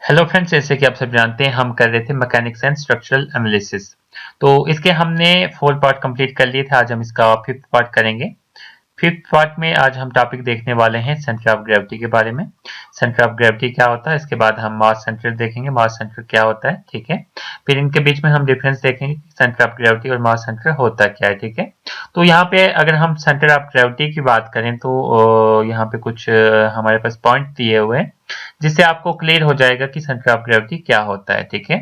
Hello friends, जैसे कि आप सब जानते हैं हम कर रहे थे मैकेनिक्स एंड स्ट्रक्चरल एनालिसिस। तो इसके हमने 4 पार्ट कंप्लीट कर लिए थे। आज हम इसका 5th पार्ट करेंगे। 5th पार्ट में आज हम टॉपिक देखने वाले हैं सेंटर ऑफ ग्रेविटी के बारे में। सेंटर ऑफ ग्रेविटी क्या होता है, इसके बाद हम मास सेंटर देखेंगे, मास सेंटर क्या होता है, ठीक है। फिर इनके बीच में हम डिफरेंस देखेंगे, सेंटर ऑफ ग्रेविटी और मास सेंटर होता क्या है, ठीक है। तो यहाँ पे अगर हम सेंटर ऑफ ग्रेविटी की बात करें तो यहाँ पे कुछ हमारे पास पॉइंट दिए हुए हैं जिससे आपको क्लियर हो जाएगा कि सेंटर ऑफ ग्रेविटी क्या होता है, ठीक है।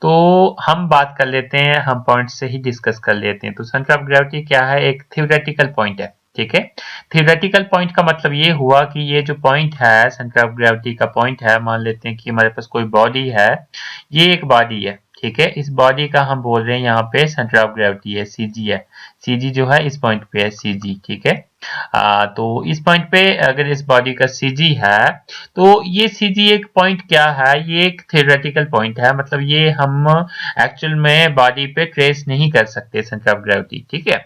तो हम बात कर लेते हैं, हम पॉइंट से ही डिस्कस कर लेते हैं। तो सेंटर ऑफ ग्रेविटी क्या है, एक थ्योरेटिकल पॉइंट है, ठीक है। थ्योरेटिकल पॉइंट का मतलब ये हुआ कि ये जो पॉइंट है, सेंटर ऑफ ग्रेविटी का पॉइंट है, मान लेते हैं कि हमारे पास कोई बॉडी है, ये एक बॉडी है, ठीक है। इस बॉडी का हम बोल रहे हैं यहाँ पे सेंटर ऑफ ग्रेविटी है, सीजी है। सीजी जो है इस पॉइंट पे है, सीजी, ठीक है। तो इस पॉइंट पे अगर इस बॉडी का सीजी है तो ये सीजी एक पॉइंट क्या है, ये एक थ्योरेटिकल पॉइंट है, मतलब ये हम एक्चुअल में बॉडी पे ट्रेस नहीं कर सकते सेंटर ऑफ ग्रेविटी, ठीक है।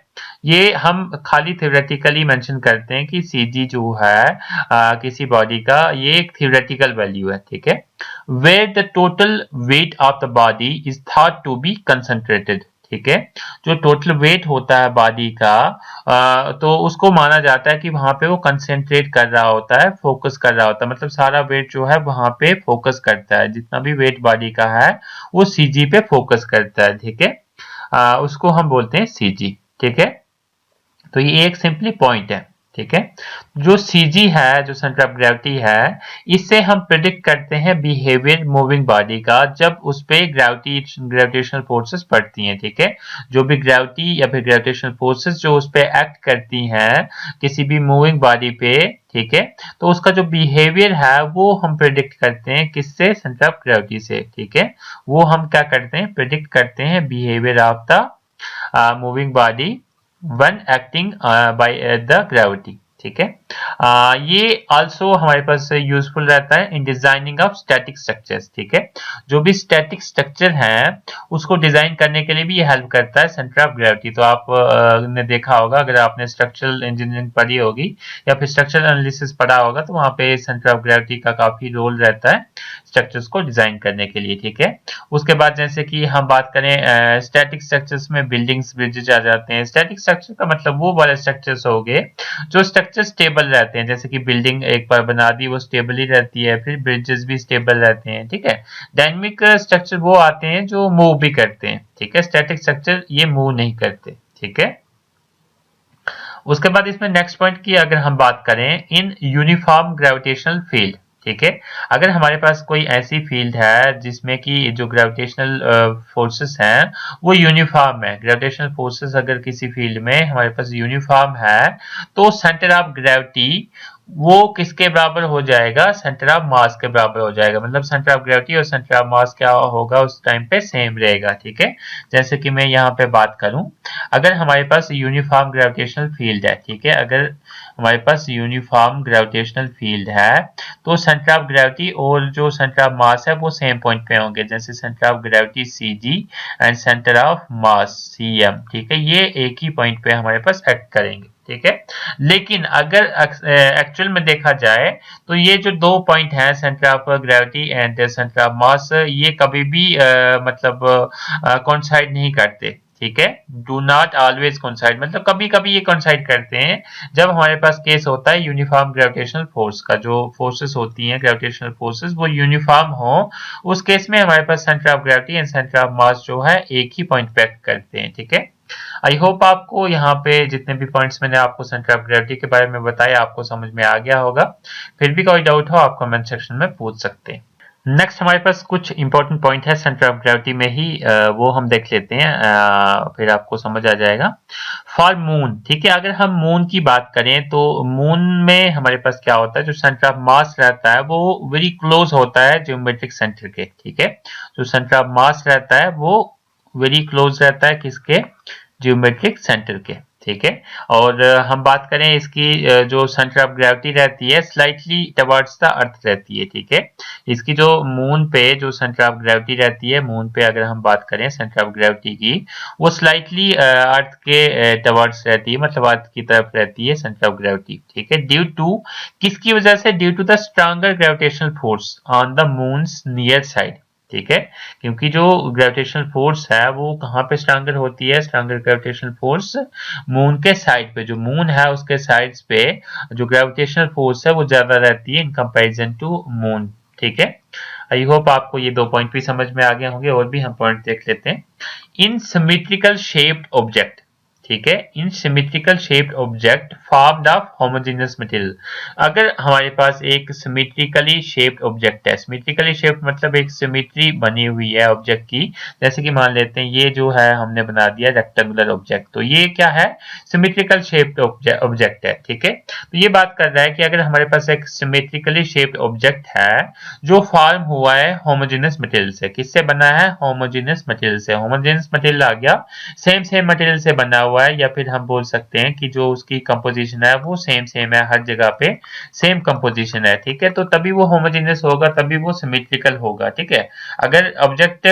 ये हम खाली थ्योरेटिकली मेंशन करते हैं कि सीजी जो है किसी बॉडी का, ये एक थ्योरेटिकल वैल्यू है, ठीक है। where the total weight of the body is thought to be concentrated, ठीक है। जो टोटल वेट होता है बॉडी का तो उसको माना जाता है कि वहां पे वो कंसेंट्रेट कर रहा होता है, फोकस कर रहा होता है, मतलब सारा वेट जो है वहां पे फोकस करता है, जितना भी वेट बॉडी का है वो सीजी पे फोकस करता है, ठीक है। उसको हम बोलते हैं सीजी, ठीक है। तो ये एक सिंपली पॉइंट है, ठीक है। जो सीजी है, जो सेंटर ऑफ ग्रेविटी है, इससे हम प्रिडिक्ट करते हैं बिहेवियर मूविंग बॉडी का जब उस पे ग्रेविटेशनल फोर्सेस पड़ती हैं, ठीक है। जो भी ग्रेविटी या फिर ग्रेविटेशनल फोर्सेस जो उस पे एक्ट करती हैं किसी भी मूविंग बॉडी पे, ठीक है, तो उसका जो बिहेवियर है वो हम प्रिडिक्ट करते हैं किससे, सेंटर ऑफ ग्रेविटी से, ठीक है। वो हम क्या करते हैं, प्रिडिक्ट करते हैं behaviour of the moving body when acting by the gravity, ठीक है। ये आल्सो हमारे पास यूजफुल रहता है in designing of static structures, ठीक है। जो भी स्टैटिक स्ट्रक्चर है उसको डिजाइन करने के लिए भी ये हेल्प करता है सेंटर ऑफ ग्रेविटी। तो आप ने देखा होगा, अगर आपने स्ट्रक्चरल इंजीनियरिंग पढ़ी होगी या फिर स्ट्रक्चरल एनालिसिस पढ़ा होगा तो वहां पे सेंटर ऑफ ग्रेविटी का काफी रोल रहता है स्ट्रक्चर्स को डिजाइन करने के लिए, ठीक है। उसके बाद जैसे कि हम बात करें स्टैटिक स्ट्रक्चर्स में बिल्डिंग्स, ब्रिजेज आ जाते हैं। स्टैटिक स्ट्रक्चर का मतलब वो वाले स्ट्रक्चर्स हो गए जो स्ट्रक्चर स्टेबल रहते हैं, जैसे कि बिल्डिंग एक बार बना दी वो स्टेबल ही रहती है, फिर ब्रिजेस भी स्टेबल रहते हैं, ठीक है। डायनेमिक स्ट्रक्चर वो आते हैं जो मूव भी करते हैं, ठीक है। स्टैटिक स्ट्रक्चर ये मूव नहीं करते, ठीक है। उसके बाद इसमें नेक्स्ट पॉइंट की अगर हम बात करें, इन यूनिफॉर्म ग्रेविटेशनल फील्ड, ठीक है। अगर हमारे पास कोई ऐसी फील्ड है जिसमें कि जो ग्रेविटेशनल फोर्सेस हैं वो यूनिफॉर्म है, ग्रेविटेशनल फोर्सेस अगर किसी फील्ड में हमारे पास यूनिफॉर्म है तो सेंटर ऑफ ग्रेविटी वो किसके बराबर हो जाएगा, सेंटर ऑफ मास के बराबर हो जाएगा। मतलब सेंटर ऑफ ग्रेविटी और सेंटर ऑफ मास क्या होगा उस टाइम पे, सेम रहेगा, ठीक है। जैसे कि मैं यहाँ पे बात करूं, अगर हमारे पास यूनिफॉर्म ग्रेविटेशनल फील्ड है, ठीक है, अगर हमारे पास यूनिफॉर्म ग्रेविटेशनल फील्ड है तो सेंटर ऑफ ग्रेविटी और जो सेंटर ऑफ मास है वो सेम पॉइंट पे होंगे, जैसे centre of gravity CG and centre of mass CM, ठीक है। ये एक ही पॉइंट पे हमारे पास एक्ट करेंगे, ठीक है। लेकिन अगर एक्चुअल में देखा जाए तो ये जो दो पॉइंट हैं, centre of gravity and centre of मास, ये कभी भी मतलब कोइंसाइड नहीं करते, ठीक है। डू नॉट ऑलवेज कोइंसाइड, मतलब कभी कभी ये कोइंसाइड करते हैं जब हमारे पास केस होता है यूनिफॉर्म ग्रेविटेशनल फोर्स का, जो फोर्सेस होती हैं ग्रेविटेशनल फोर्सेस वो यूनिफॉर्म हो, उस केस में हमारे पास centre of gravity and centre of mass जो है एक ही पॉइंट पे एक्ट करते हैं, ठीक है। आई होप आपको यहाँ पे जितने भी पॉइंट्स मैंने आपको सेंटर ऑफ ग्रेविटी के बारे में बताया आपको समझ में आ गया होगा। फिर भी कोई डाउट हो आप कमेंट सेक्शन में पूछ सकते हैं। नेक्स्ट हमारे पास कुछ इंपॉर्टेंट पॉइंट है सेंटर ऑफ ग्रेविटी में ही, वो हम देख लेते हैं, फिर आपको समझ आ जाएगा। फॉर मून, ठीक है, अगर हम मून की बात करें तो मून में हमारे पास क्या होता है, जो सेंटर ऑफ मास रहता है वो वेरी क्लोज होता है ज्योमेट्रिक सेंटर के, ठीक है। जो सेंटर ऑफ मास रहता है वो वेरी क्लोज रहता है किसके, ज्योमेट्रिक सेंटर के, ठीक है। और हम बात करें इसकी जो सेंटर ऑफ ग्रेविटी रहती है स्लाइटली टवर्ड्स द अर्थ रहती है, ठीक है। इसकी जो मून पे जो सेंटर ऑफ ग्रेविटी रहती है, मून पे अगर हम बात करें सेंटर ऑफ ग्रेविटी की, वो स्लाइटली अर्थ के टवर्ड्स रहती है, मतलब अर्थ की तरफ रहती है सेंटर ऑफ ग्रेविटी, ठीक है। ड्यू टू किसकी वजह से? Due to the stronger gravitational force on the moon's near side, ठीक है। क्योंकि जो ग्रेविटेशनल फोर्स है वो कहाँ पे स्ट्रॉन्गर होती है? स्ट्रॉन्गर ग्रेविटेशनल फोर्स मून के साइड पे, जो मून है उसके साइड्स पे जो ग्रेविटेशनल फोर्स है वो ज्यादा रहती है इन कंपैरिजन टू मून, ठीक है। आई होप आपको ये दो पॉइंट भी समझ में आ गए होंगे। और भी हम पॉइंट देख लेते हैं। इन सिमेट्रिकल शेप्ड ऑब्जेक्ट, ठीक है, इन symmetrical shaped object formed of homogeneous material. अगर हमारे पास एक सिमेट्रिकली शेप्ड ऑब्जेक्ट है, सिमेट्रिकली शेप्ड मतलब एक सिमेट्री बनी हुई है ऑब्जेक्ट की, जैसे कि मान लेते हैं ये जो है हमने बना दिया रेक्टेंगुलर ऑब्जेक्ट, तो ये क्या है? सिमेट्रिकल शेप्ड ऑब्जेक्ट है, ठीक है। तो ये बात कर रहा है कि अगर हमारे पास एक सिमेट्रिकली शेप्ड ऑब्जेक्ट है जो फॉर्म हुआ है होमोजेनियस मटेरियल से, किससे बना है? होमोजेनियस मटेरियल से। होमोजेनियस मटेरियल आ गया सेम मटेरियल से बना हुआ है, या फिर हम बोल सकते हैं कि जो उसकी कंपोजिशन है वो सेम है, हर जगह पे सेम कंपोजिशन है, ठीक है। तो तभी वो होमोजेनियस होगा, तभी वो सिमेट्रिकल होगा, ठीक है। अगर ऑब्जेक्ट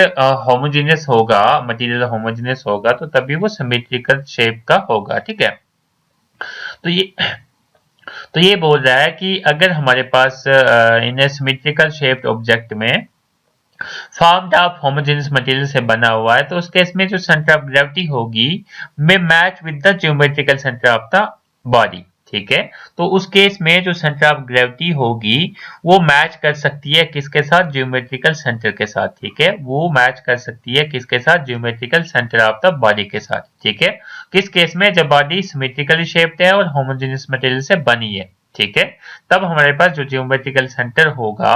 होमोजेनियस होगा, मटेरियल होमोजेनियस होगा, तो तभी वो सिमेट्रिकल शेप का होगा, ठीक है। तो ये बोल रहा है कि अगर हमारे पास इन सिमेट्रिकल शेप्ड ऑब्जेक्ट में फॉर्म्ड ऑफ होमोजेनियस मटेरियल से बना हुआ है, तो उस केस में जो सेंटर ऑफ ग्रेविटी होगी में match with the geometrical centre of the body, ठीक है। तो उस केस में जो सेंटर ऑफ ग्रेविटी होगी वो मैच कर सकती है किसके साथ? ज्योमेट्रिकल सेंटर के साथ, ठीक है। वो मैच कर सकती है किसके साथ? Geometrical centre of the body के साथ, ठीक है। किस केस में? जब बॉडी सिमेट्रिकली शेप्ड है और होमोजेनियस मटेरियल से बनी है, ठीक है। तब हमारे पास जो ज्योमेट्रिकल सेंटर होगा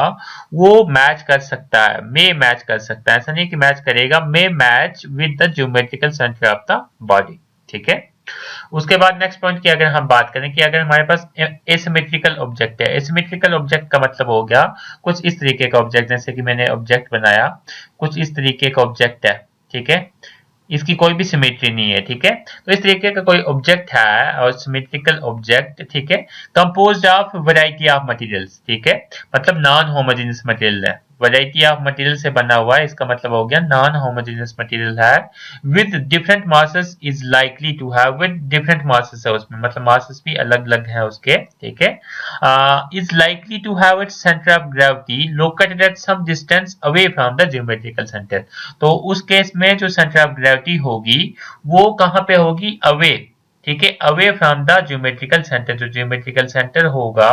वो मैच कर सकता है, मे मैच कर सकता है, ऐसा नहीं कि मैच करेगा, may match with the geometrical centre of the body, ठीक है। उसके बाद नेक्स्ट पॉइंट की अगर हम बात करें कि अगर हमारे पास एसिमेट्रिकल ऑब्जेक्ट है, एसिमेट्रिकल ऑब्जेक्ट का मतलब हो गया कुछ इस तरीके का ऑब्जेक्ट, जैसे कि मैंने ऑब्जेक्ट बनाया कुछ इस तरीके का ऑब्जेक्ट है, ठीक है। इसकी कोई भी सिमेट्री नहीं है, ठीक है। तो इस तरीके का कोई ऑब्जेक्ट है और सिमेट्रिकल ऑब्जेक्ट, ठीक है, composed of variety of materials, ठीक है, मतलब नॉन होमोजेनियस मटेरियल है, वैरायटी ऑफ मटेरियल से बना हुआ है, इसका मतलब हो गया नॉन होमोजेनियस मटेरियल है, with different masses is likely to have, with different masses है उसमें, मतलब मासेस भी अलग अलग है उसके, ठीक है। Is likely to have its centre of gravity located at some distance away from the geometrical centre. तो उस केस में जो सेंटर ऑफ ग्रेविटी होगी वो कहां पे होगी? अवे, ठीक है, away from the geometrical centre. जो ज्योमेट्रिकल सेंटर होगा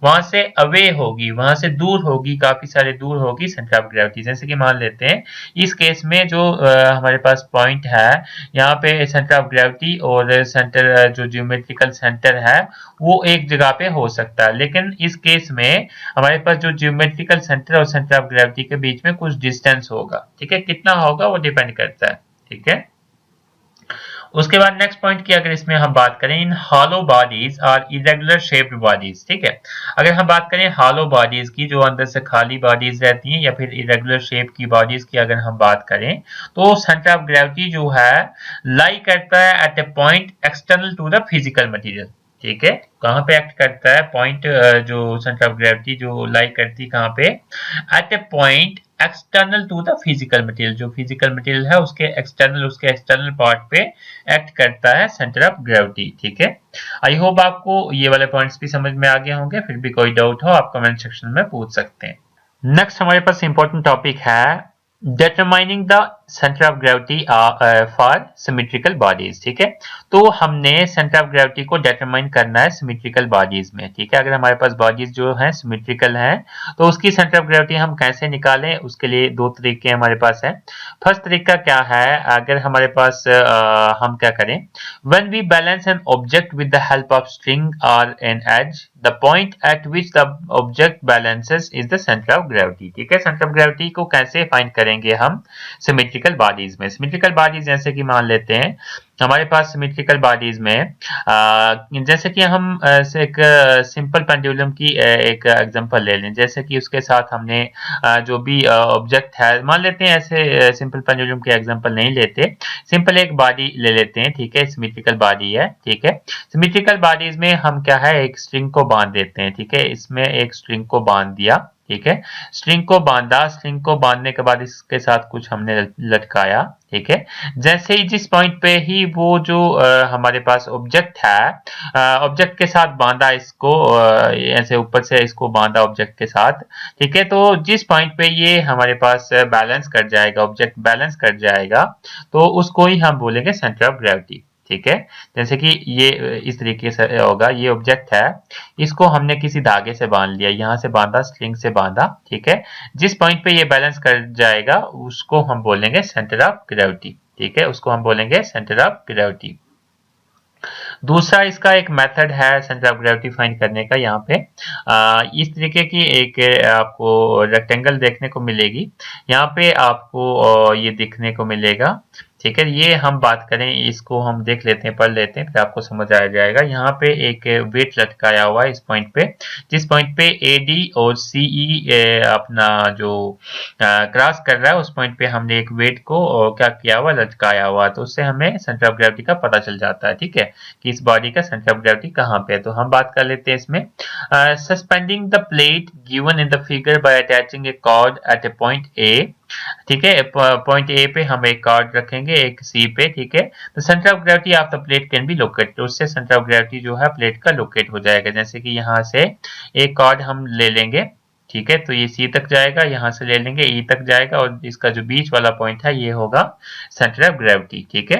वहां से अवे होगी, वहां से दूर होगी, काफी सारे दूर होगी सेंटर ऑफ ग्रेविटी। जैसे कि मान लेते हैं इस केस में जो हमारे पास पॉइंट है यहाँ पे सेंटर ऑफ ग्रेविटी और सेंटर जो ज्योमेट्रिकल सेंटर है वो एक जगह पे हो सकता है, लेकिन इस केस में हमारे पास जो ज्योमेट्रिकल सेंटर और सेंटर ऑफ ग्रेविटी के बीच में कुछ डिस्टेंस होगा, ठीक है, कितना होगा वो डिपेंड करता है, ठीक है। उसके बाद नेक्स्ट पॉइंट की अगर इसमें हम बात करें, इन हॉलो बॉडीज और इरेगुलर शेप्ड बॉडीज, ठीक है। अगर हम बात करें हॉलो बॉडीज की, जो अंदर से खाली बॉडीज रहती हैं, या फिर इरेगुलर शेप की बॉडीज की अगर हम बात करें, तो सेंटर ऑफ ग्रेविटी जो है लाई करता है at a point external to the physical material, ठीक है। कहां पे एक्ट करता है? पॉइंट जो सेंटर ऑफ ग्रेविटी जो लाई करती है कहां पे? At a point external to the physical material, जो फिजिकल मटेरियल है उसके एक्सटर्नल पार्ट पे एक्ट करता है सेंटर ऑफ ग्रेविटी, ठीक है। आई होप आपको ये वाले पॉइंट्स भी समझ में आ गए होंगे। फिर भी कोई डाउट हो आप कमेंट सेक्शन में पूछ सकते हैं। नेक्स्ट हमारे पास इंपॉर्टेंट टॉपिक है determining the center of gravity for symmetrical bodies, ठीक है। तो हमने सेंटर ऑफ ग्रेविटी को डिटरमाइन करना है सिमेट्रिकल बॉडीज में, ठीक है। अगर हमारे पास बॉडीज जो हैं सिमेट्रिकल हैं तो उसकी सेंटर ऑफ ग्रेविटी हम कैसे निकालें, उसके लिए दो तरीके हमारे पास हैं। फर्स्ट तरीका क्या है? अगर हमारे पास हम क्या करें, when we balance an object with the help of string or an edge, the point at which the object balances is the center of gravity, ठीक है। सेंटर ऑफ ग्रेविटी को कैसे फाइंड करेंगे हम सिमेट्रिकल सिमेट्रिकल बॉडीज में। Symmetrical bodies जैसे कि मान लेते हैं हमारे पास सिमेट्रिकल बॉडीज में जैसे कि हम एक सिंपल पेंडुलम की एक एग्जांपल ले लें, जैसे कि उसके साथ हमने जो भी ऑब्जेक्ट है मान लेते हैं, ऐसे सिंपल पेंडुलम के एग्जांपल नहीं लेते, सिंपल एक बॉडी ले लेते हैं, ठीक है, सिमेट्रिकल बॉडी है, ठीक है। सिमेट्रिकल बॉडीज में हम क्या है एक स्ट्रिंग को बांध देते हैं, ठीक है, इसमें एक स्ट्रिंग को बांध दिया, ठीक है, स्ट्रिंग को बांधा, स्ट्रिंग को बांधने के बाद इसके साथ कुछ हमने लटकाया, ठीक है। जैसे ही जिस पॉइंट पे ही वो जो हमारे पास ऑब्जेक्ट है ऑब्जेक्ट के साथ बांधा इसको, ऐसे ऊपर से इसको बांधा ऑब्जेक्ट के साथ, ठीक है, तो जिस पॉइंट पे ये हमारे पास बैलेंस कर जाएगा, ऑब्जेक्ट बैलेंस कर जाएगा, तो उसको ही हम बोलेंगे सेंटर ऑफ ग्रेविटी, ठीक है। जैसे कि ये इस तरीके से होगा, ये ऑब्जेक्ट है, इसको हमने किसी धागे से बांध लिया, यहां से बांधा, स्ट्रिंग से बांधा, ठीक है, जिस पॉइंट पे ये बैलेंस कर जाएगा उसको हम बोलेंगे सेंटर ऑफ ग्रेविटी, ठीक है, उसको हम बोलेंगे सेंटर ऑफ ग्रेविटी। दूसरा इसका एक मेथड है सेंटर ऑफ ग्रेविटी फाइंड करने का, यहाँ पे इस तरीके की एक आपको रेक्टेंगल देखने को मिलेगी, यहाँ पे आपको ये दिखने को मिलेगा, ठीक है। ये हम बात करें, इसको हम देख लेते हैं, पढ़ लेते हैं, फिर आपको समझ आ जाएगा। यहाँ पे एक वेट लटकाया हुआ है इस पॉइंट पे, जिस पॉइंट पे AD और CE अपना जो क्रॉस कर रहा है, उस पॉइंट पे हमने एक वेट को क्या किया हुआ, लटकाया हुआ, तो उससे हमें सेंटर ऑफ ग्रेविटी का पता चल जाता है, ठीक है, कि इस बॉडी का सेंटर ऑफ ग्रेविटी कहाँ पे है। तो हम बात कर लेते हैं इसमें, suspending the plate given in the figure by attaching a cord at a point A, ठीक है, पॉइंट A पे हम एक कॉर्ड रखेंगे, एक C पे, ठीक है, तो centre of gravity of the plate can be locate, तो उससे सेंटर ऑफ ग्रेविटी जो है प्लेट का लोकेट हो जाएगा। जैसे कि यहाँ से एक कॉर्ड हम ले लेंगे, ठीक है, तो ये C तक जाएगा, यहाँ से ले लेंगे E तक जाएगा, और इसका जो बीच वाला पॉइंट है ये होगा सेंटर ऑफ ग्रेविटी, ठीक है।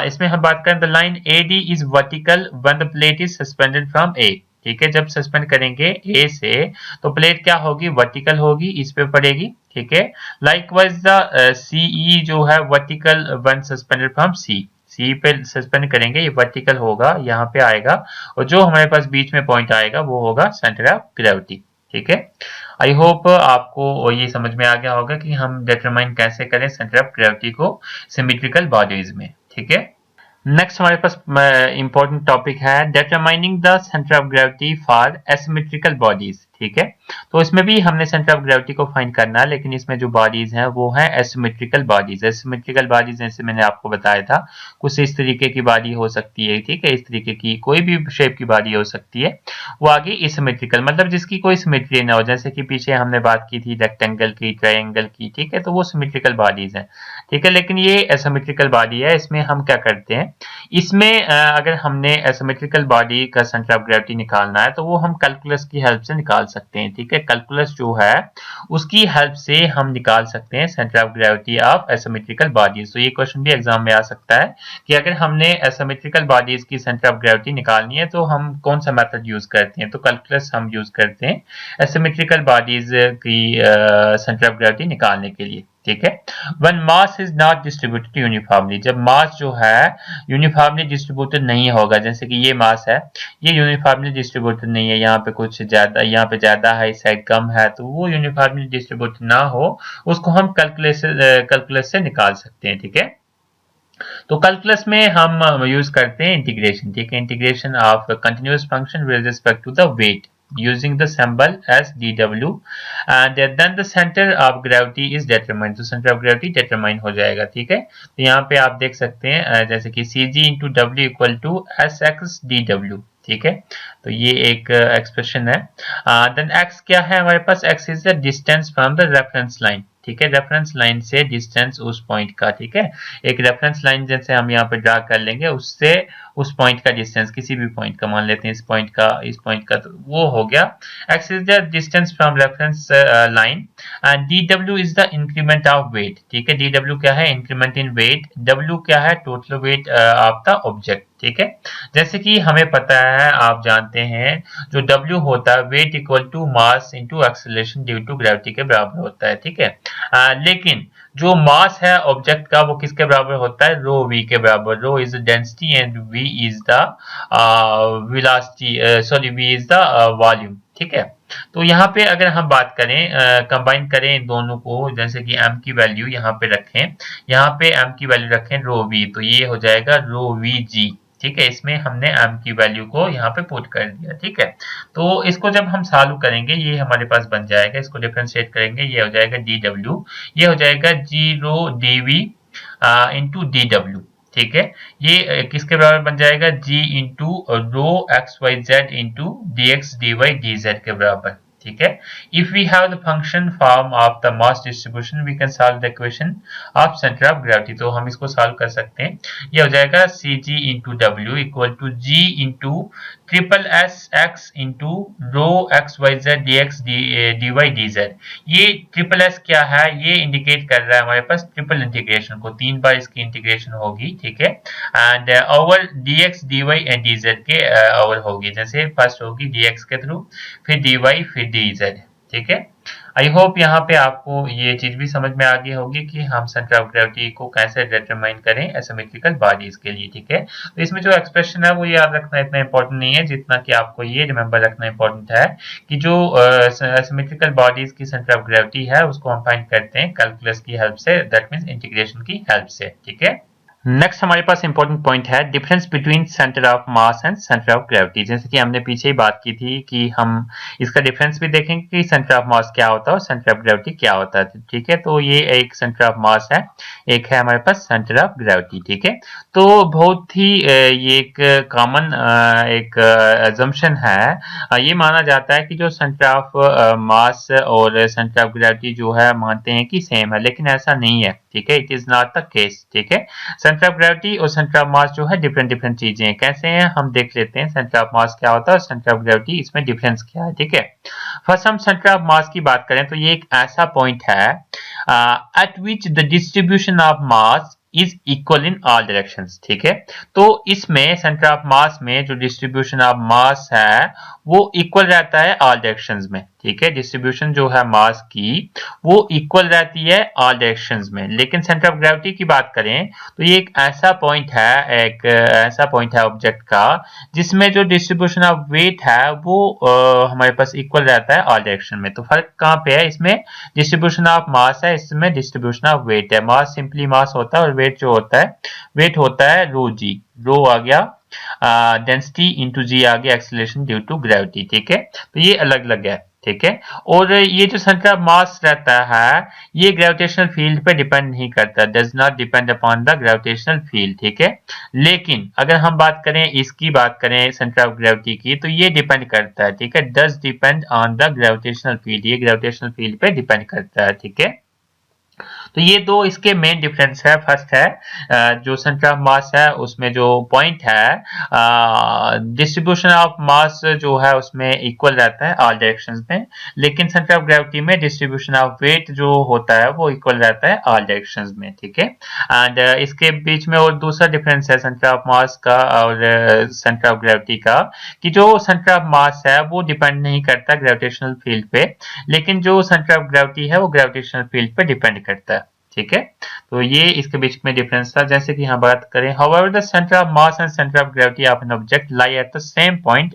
इसमें हम बात करें, the line AD is vertical when the plate is suspended from A, ठीक है, जब सस्पेंड करेंगे A से तो प्लेट क्या होगी, वर्टिकल होगी, इस पे पड़ेगी, ठीक है। लाइकवाइज द CE जो है vertical when suspended from C पे सस्पेंड करेंगे, ये वर्टिकल होगा, यहाँ पे आएगा, और जो हमारे पास बीच में पॉइंट आएगा वो होगा सेंटर ऑफ ग्रेविटी, ठीक है। आई होप आपको ये समझ में आ गया होगा कि हम डिटरमाइन कैसे करें सेंटर ऑफ ग्रेविटी को सिमेट्रिकल बॉडीज में, ठीक है। नेक्स्ट हमारे पास इंपॉर्टेंट टॉपिक है determining the centre of gravity for asymmetrical bodies, ठीक है। तो इसमें भी हमने सेंटर ऑफ ग्रेविटी को फाइंड करना है, लेकिन इसमें जो बॉडीज हैं वो है एसिमेट्रिकल बॉडीज। एसिमेट्रिकल बॉडीज जैसे मैंने आपको बताया था, कुछ इस तरीके की बॉडी हो सकती है, ठीक है, इस तरीके की कोई भी शेप की बॉडी हो सकती है, वो आगे एसिमेट्रिकल मतलब जिसकी कोई सिमेट्री ना हो, जैसे कि पीछे हमने बात की थी रेक्टेंगल की, ट्रायंगल की, ठीक है, तो वो सिमेट्रिकल बॉडीज है, ठीक है। लेकिन ये एसिमेट्रिकल बॉडी है, इसमें हम क्या करते हैं, इसमें अगर हमने एसिमेट्रिकल बॉडी का सेंटर ऑफ ग्रेविटी निकालना है तो वो हम कैलकुलस की हेल्प से निकाल सकते हैं, ठीक है। कैलकुलस जो है उसकी हेल्प से हम निकाल सकते हैं centre of gravity of asymmetrical bodies. तो ये क्वेश्चन भी एग्जाम में आ सकता है कि अगर हमने एसिमेट्रिकल बॉडीज की सेंटर ऑफ ग्रेविटी निकालनी है तो हम कौन सा मेथड यूज करते हैं, तो कैलकुलस हम यूज करते हैं एसिमेट्रिकल बॉडीज की सेंटर ऑफ ग्रेविटी निकालने के लिए, ठीक है। When mass is not distributed uniformly, जब मास जो है यूनिफॉर्मली डिस्ट्रीब्यूटेड नहीं होगा, जैसे कि ये मास है, ये यूनिफॉर्मली डिस्ट्रीब्यूटेड नहीं है, यहाँ पे कुछ ज्यादा, यहाँ पे ज्यादा है, इस साइड कम है, तो वो यूनिफॉर्मली डिस्ट्रीब्यूटेड ना हो, उसको हम कैलकुलस से निकाल सकते हैं, ठीक है। तो कैलकुलस में हम यूज करते हैं इंटीग्रेशन, ठीक है, integration of continuous function with respect to the weight using the symbol as dw, and then the center of gravity is determined, तो center of gravity determine हो जाएगा, ठीक है। तो यहाँ पे आप देख सकते हैं जैसे कि cg into w equal to sx dw, ठीक है, तो ये एक एक्सप्रेशन है। देन x क्या है हमारे पास, x is the distance from the reference line, ठीक है, रेफरेंस लाइन से डिस्टेंस उस पॉइंट का, ठीक है, एक रेफरेंस लाइन जैसे हम यहाँ पे ड्रा कर लेंगे, उससे उस पॉइंट का डिस्टेंस, किसी भी पॉइंट का मान लेते हैं, इस पॉइंट का, तो वो हो गया x is the distance from reference line, and dw is the increment of weight, ठीक है, dw क्या है, इंक्रीमेंट इन वेट, w क्या है, total weight of the object, ठीक है। जैसे कि हमें पता है, आप जानते हैं, जो w होता है weight equal to mass into acceleration due to gravity के बराबर होता है, ठीक है। लेकिन जो मास है ऑब्जेक्ट का वो किसके बराबर होता है, रो v के बराबर, rho is the density and v is the velocity, sorry v is the volume, ठीक है। तो यहाँ पे अगर हम बात करें कंबाइन करें इन दोनों को, जैसे कि m की वैल्यू यहाँ पे रखें, यहाँ पे m की वैल्यू रखें रो v, तो ये हो जाएगा रो वी जी। ठीक है, इसमें हमने m की वैल्यू को यहाँ पे पुट कर दिया। ठीक है, तो इसको जब हम सॉल्व करेंगे ये हमारे पास बन जाएगा, इसको डिफरेंशिएट करेंगे, ये हो जाएगा dw, ये हो जाएगा g rho dv into dw। ठीक है, ये किसके बराबर बन जाएगा, g into rho x Y z into d x D Y D z के बराबर। ठीक है, if we have the function form of the mass distribution we can solve the equation of center of gravity। तो हम इसको solve कर सकते हैं, ये हो जाएगा C G into W equal to G into triple S X into rho x Y Z D x D Y D Z. ये ट्रिपल एस क्या है, ये इंडिकेट कर रहा है हमारे पास ट्रिपल इंटीग्रेशन को, 3 बार इसकी इंटीग्रेशन होगी। ठीक है, and over d x D y and d z के ओवर होगी, जैसे फर्स्ट होगी डी एक्स के थ्रू, फिर डी वाई, फिर डी जेड। ठीक है, आई होप यहाँ पे आपको ये चीज भी समझ में आ गई होगी कि हम सेंटर ऑफ ग्रेविटी को कैसे डिटरमाइन करें एसिमेट्रिकल बॉडीज के लिए। ठीक है, तो इसमें जो एक्सप्रेशन है वो याद रखना इतना इंपॉर्टेंट नहीं है जितना कि आपको ये रिमेंबर रखना इंपॉर्टेंट है कि जो एसिमेट्रिकल बॉडीज की सेंटर ऑफ ग्रेविटी है उसको हम फाइंड करते हैं कैलकुलस की हेल्प से, दैट मीन्स इंटीग्रेशन की हेल्प से। ठीक है, नेक्स्ट हमारे पास इंपॉर्टेंट पॉइंट है difference between centre of mass and centre of gravity. जैसे कि हमने पीछे ही बात की थी कि हम इसका डिफरेंस भी देखेंगे कि सेंटर ऑफ मास क्या होता है और सेंटर ऑफ ग्रेविटी क्या होता है। ठीक है, तो ये एक सेंटर ऑफ मास है, एक है हमारे पास सेंटर ऑफ ग्रेविटी। ठीक है, तो बहुत ही ये एक कॉमन एक अजम्पशन है, ये माना जाता है कि जो सेंटर ऑफ मास और सेंटर ऑफ ग्रेविटी जो है मानते हैं कि सेम है, लेकिन ऐसा नहीं है। ठीक है, it is not the case. ठीक है, सेंटर ऑफ ग्रेविटी और सेंटर ऑफ मास जो है डिफरेंट चीजें हैं। कैसे हैं हम देख लेते हैं, सेंटर ऑफ मास क्या होता है और सेंटर ऑफ ग्रेविटी, इसमें डिफरेंस क्या है। ठीक है, फर्स्ट हम सेंटर ऑफ मास की बात करें तो ये एक ऐसा पॉइंट है eight which the distribution of mass is equal in all directions. ठीक है, तो इसमें सेंटर ऑफ मास में जो डिस्ट्रीब्यूशन ऑफ मास है वो इक्वल रहता है ऑल डायरेक्शंस में। ठीक है, डिस्ट्रीब्यूशन जो है मास की वो इक्वल रहती है ऑल डायरेक्शंस में। लेकिन सेंटर ऑफ ग्रेविटी की बात करें तो ये एक ऐसा पॉइंट है, एक ऐसा पॉइंट है ऑब्जेक्ट का जिसमें जो डिस्ट्रीब्यूशन ऑफ वेट है वो हमारे पास इक्वल रहता है ऑल डायरेक्शन में। तो फर्क कहाँ पे है, इसमें डिस्ट्रीब्यूशन ऑफ मास है, इसमें डिस्ट्रीब्यूशन ऑफ वेट है। मास सिंपली मास होता है और वेट जो होता है, वेट होता है रो जी, रो आ गया डेंसिटी इंटू जी आ गया एक्सीलरेशन ड्यू टू ग्रेविटी। ठीक है, तो ये अलग अलग है। ठीक है, और ये जो सेंटर ऑफ मास रहता है ये ग्रेविटेशनल फील्ड पे डिपेंड नहीं करता, does not depend upon the gravitational field. ठीक है, लेकिन अगर हम बात करें इसकी बात करें सेंटर ऑफ ग्रेविटी की तो ये डिपेंड करता है। ठीक है, does depend on the gravitational field, ये ग्रेविटेशनल फील्ड पे डिपेंड करता है। ठीक है, तो ये दो इसके मेन डिफरेंस है। फर्स्ट है जो सेंटर ऑफ मास है उसमें जो पॉइंट है डिस्ट्रीब्यूशन ऑफ मास जो है उसमें इक्वल रहता है ऑल डायरेक्शंस में, लेकिन सेंटर ऑफ ग्रेविटी में डिस्ट्रीब्यूशन ऑफ वेट जो होता है वो इक्वल रहता है ऑल डायरेक्शंस में। ठीक है, एंड इसके बीच में और दूसरा डिफरेंस है सेंटर ऑफ मास का और सेंटर ऑफ ग्रेविटी का कि जो सेंटर ऑफ मास है वो डिपेंड नहीं करता ग्रेविटेशनल फील्ड पे, लेकिन जो सेंटर ऑफ ग्रेविटी है वो ग्रेविटेशनल फील्ड पे डिपेंड करता है। ठीक है, तो ये इसके बीच में डिफरेंस था। जैसे कि यहाँ बात करें, however the center of mass and center of gravity of an object lie at the same point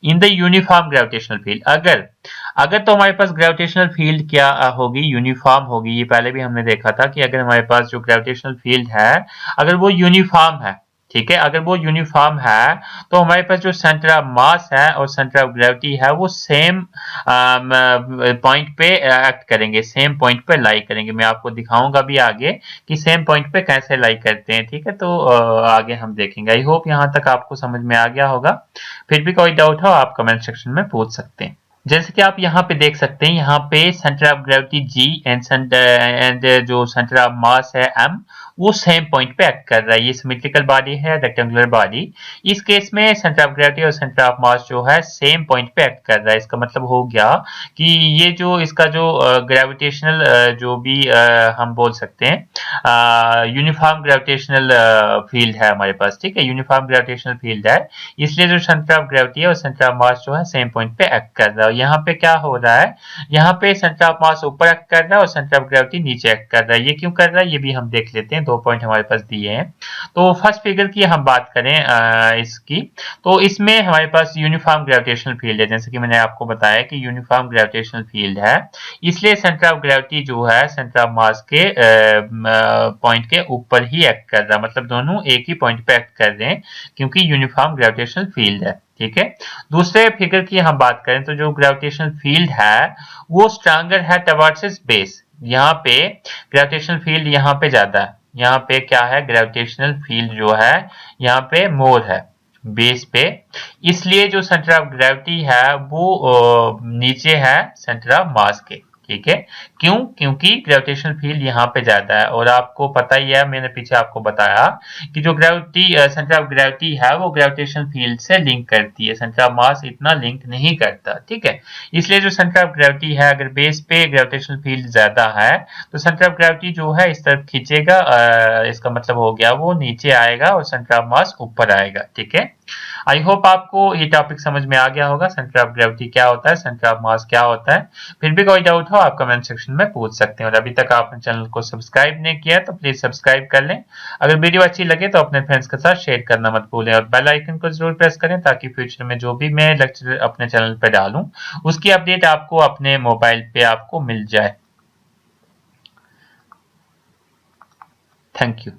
in the uniform gravitational field। अगर तो हमारे पास ग्रेविटेशनल फील्ड क्या होगी, यूनिफॉर्म होगी। ये पहले भी हमने देखा था कि अगर हमारे पास जो ग्रेविटेशनल फील्ड है अगर वो यूनिफॉर्म है, ठीक है, अगर वो यूनिफॉर्म है तो हमारे पास जो सेंटर ऑफ मास है और सेंटर ऑफ ग्रेविटी है वो सेम पॉइंट पे एक्ट करेंगे, सेम पॉइंट पे लाई करेंगे। मैं आपको दिखाऊंगा भी आगे कि सेम पॉइंट पे कैसे लाई करते हैं। ठीक है, तो आगे हम देखेंगे। आई होप यहाँ तक आपको समझ में आ गया होगा। फिर भी कोई डाउट हो आप कमेंट सेक्शन में पूछ सकते हैं। जैसे कि आप यहाँ पे देख सकते हैं, यहाँ पे centre of gravity G and जो सेंटर ऑफ मास है M वो सेम पॉइंट पे एक्ट कर रहा है। ये सिमेट्रिकल बॉडी है, रेक्टेंगुलर बॉडी। इस केस में सेंटर ऑफ ग्रेविटी और सेंटर ऑफ मास जो है सेम पॉइंट पे एक्ट कर रहा है। इसका मतलब हो गया कि ये जो इसका जो ग्रेविटेशनल जो भी हम बोल सकते हैं यूनिफॉर्म ग्रेविटेशनल फील्ड है हमारे पास। ठीक है, यूनिफॉर्म ग्रेविटेशनल फील्ड है, इसलिए जो सेंटर ऑफ ग्रेविटी है और सेंटर ऑफ मास जो है सेम पॉइंट पे एक्ट कर रहा है। यहाँ पे क्या हो रहा है, यहाँ पे सेंटर ऑफ मास ऊपर एक्ट कर रहा है और सेंटर ऑफ ग्रेविटी नीचे एक्ट कर रहा है। ये क्यों कर रहा है ये भी हम देख लेते हैं, 2 पॉइंट हमारे पास दिए हैं। तो फर्स्ट फिगर की हम बात करें इसकी, तो इसमें हमारे पास यूनिफॉर्म ग्रेविटेशनल फील्ड है, जैसे कि मैंने आपको बताया कि यूनिफॉर्म ग्रेविटेशनल फील्ड है, इसलिए सेंटर ऑफ ग्रेविटी जो है सेंटर ऑफ मास के पॉइंट के ऊपर ही एक्ट कर रहा है, मतलब दोनों एक ही पॉइंट पे एक्ट कर रहे हैं क्योंकि यूनिफॉर्म ग्रेविटेशनल फील्ड है। ठीक है, दूसरे फिगर की हम बात करें तो जो ग्रेविटेशनल फील्ड है वो स्ट्रॉन्गर है टवर्ड्स इट्स बेस। यहाँ पे ग्रेविटेशनल फील्ड यहाँ पे ज्यादा है, यहाँ पे क्या है, ग्रेविटेशनल फील्ड जो है यहाँ पे मोर है बेस पे, इसलिए जो सेंटर ऑफ ग्रेविटी है वो नीचे है सेंटर ऑफ मास के। ठीक है, क्यों, क्योंकि ग्रेविटेशनल फील्ड यहाँ पे ज्यादा है और आपको पता ही है, मैंने पीछे आपको बताया कि जो ग्रेविटी सेंटर ऑफ ग्रेविटी है वो ग्रेविटेशनल फील्ड से लिंक करती है, सेंटर ऑफ मास इतना लिंक नहीं करता। ठीक है, इसलिए जो सेंटर ऑफ ग्रेविटी है, अगर बेस पे ग्रेविटेशनल फील्ड ज्यादा है तो सेंटर ऑफ ग्रेविटी जो है इस तरफ खींचेगा, इसका मतलब हो गया वो नीचे आएगा और सेंटर ऑफ मास ऊपर आएगा। ठीक है, आई होप आपको ये टॉपिक समझ में आ गया होगा, सेंटर ऑफ ग्रेविटी क्या होता है, सेंटर ऑफ मास क्या होता है। फिर भी कोई डाउट हो आप कमेंट सेक्शन में पूछ सकते हैं, और अभी तक आपने चैनल को सब्सक्राइब नहीं किया तो प्लीज सब्सक्राइब कर लें। अगर वीडियो अच्छी लगे तो अपने फ्रेंड्स के साथ शेयर करना मत भूलें और बेल आइकन को जरूर प्रेस करें ताकि फ्यूचर में जो भी मैं लेक्चर अपने चैनल पर डालूं उसकी अपडेट आपको अपने मोबाइल पे आपको मिल जाए। Thank you.